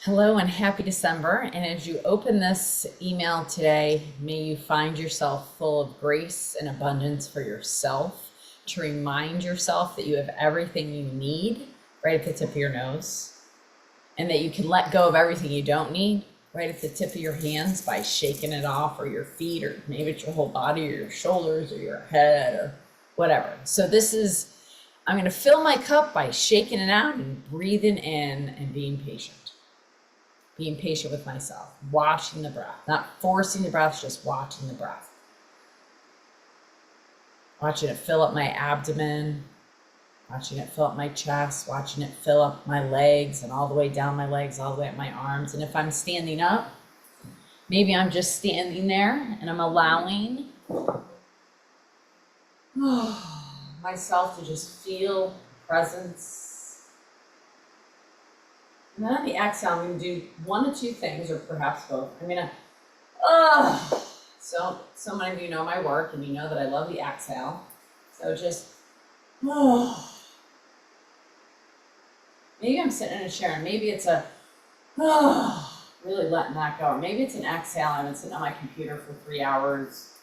Hello and happy December. And as you open this email today, may you find yourself full of grace and abundance for yourself, to remind yourself that you have everything you need right at the tip of your nose, and that you can let go of everything you don't need right at the tip of your hands by shaking it off, or your feet, or maybe it's your whole body, or your shoulders, or your head, or whatever. So I'm going to fill my cup by shaking it out and breathing in and being patient. Being patient with myself, watching the breath, not forcing the breath, just watching the breath. Watching it fill up my abdomen, watching it fill up my chest, watching it fill up my legs and all the way down my legs, all the way up my arms. And if I'm standing up, maybe I'm just standing there and I'm allowing myself to just feel presence. And then on the exhale, I'm going to do one of two things, or perhaps both. I'm going to, so many of you know my work and you know that I love the exhale. So just, maybe I'm sitting in a chair and maybe it's a, really letting that go. Or maybe it's an exhale. I've been sitting on my computer for 3 hours,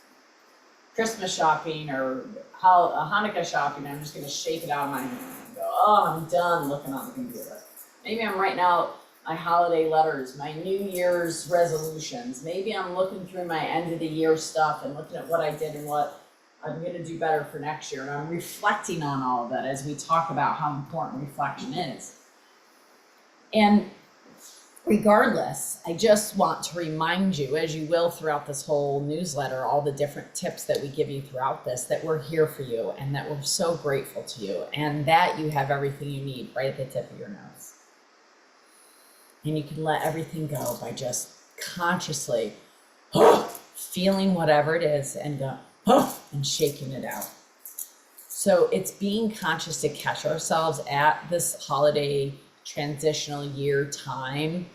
Christmas shopping or Hanukkah shopping. I'm just going to shake it out of my hand and go, I'm done looking on the computer. Maybe I'm writing out my holiday letters, my New Year's resolutions. Maybe I'm looking through my end of the year stuff and looking at what I did and what I'm going to do better for next year. And I'm reflecting on all of that as we talk about how important reflection is. And regardless, I just want to remind you, as you will throughout this whole newsletter, all the different tips that we give you throughout this, that we're here for you and that we're so grateful to you and that you have everything you need right at the tip of your nose. And you can let everything go by just consciously feeling whatever it is and go and shaking it out. So it's being conscious to catch ourselves at this holiday transitional year time.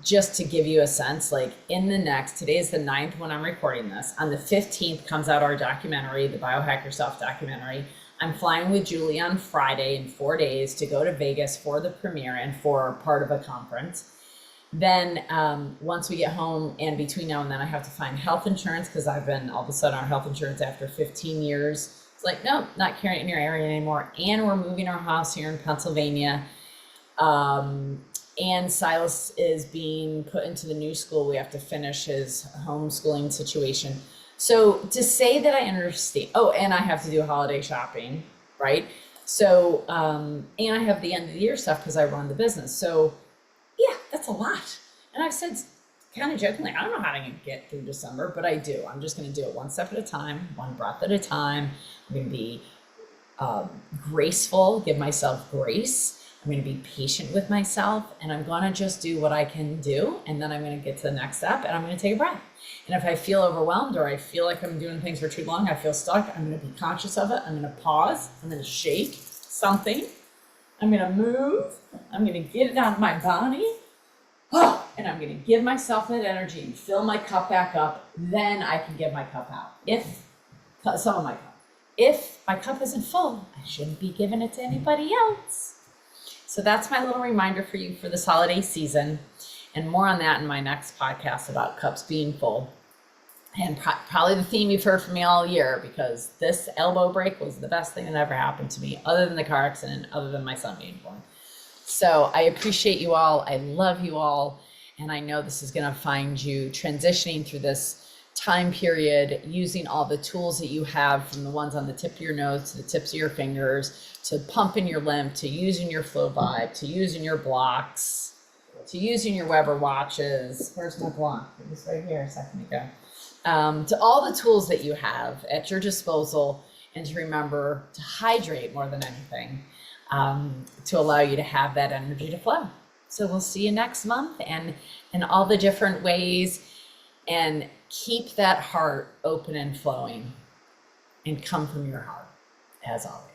Just to give you a sense, like today is the 9th when I'm recording this. On the 15th comes out our documentary, the Biohack Yourself documentary. I'm flying with Julie on Friday in 4 days to go to Vegas for the premiere and for part of a conference. Then once we get home, and between now and then, I have to find health insurance because I've been all of a sudden on health insurance after 15 years. It's like, no, not carrying it in your area anymore. And we're moving our house here in Pennsylvania. And Silas is being put into the new school. We have to finish his homeschooling situation. So to say that I understand, and I have to do holiday shopping, right? So, and I have the end of the year stuff because I run the business. So yeah, that's a lot. And I've said kind of jokingly, I don't know how to get through December, but I do. I'm just going to do it one step at a time, one breath at a time. I'm going to be graceful, give myself grace. I'm going to be patient with myself, and I'm going to just do what I can do. And then I'm going to get to the next step and I'm going to take a breath. And if I feel overwhelmed or I feel like I'm doing things for too long, I feel stuck, I'm going to be conscious of it. I'm going to pause. I'm going to shake something. I'm going to move. I'm going to get it out of my body. And I'm going to give myself that energy and fill my cup back up. Then I can give my cup out. Some of my cup. If my cup isn't full, I shouldn't be giving it to anybody else. So that's my little reminder for you for this holiday season, and more on that in my next podcast about cups being full. And probably the theme you've heard from me all year, because this elbow break was the best thing that ever happened to me, other than the car accident, other than my son being born. So I appreciate you all. I love you all. And I know this is going to find you transitioning through this time period, using all the tools that you have, from the ones on the tip of your nose to the tips of your fingers, to pumping your lymph, to using your flow vibe, to using your blocks, to using your Weber watches. Where's my block? It was right here a second ago. To all the tools that you have at your disposal, and to remember to hydrate more than anything, to allow you to have that energy to flow. So we'll see you next month, and in all the different ways, and keep that heart open and flowing, and come from your heart as always.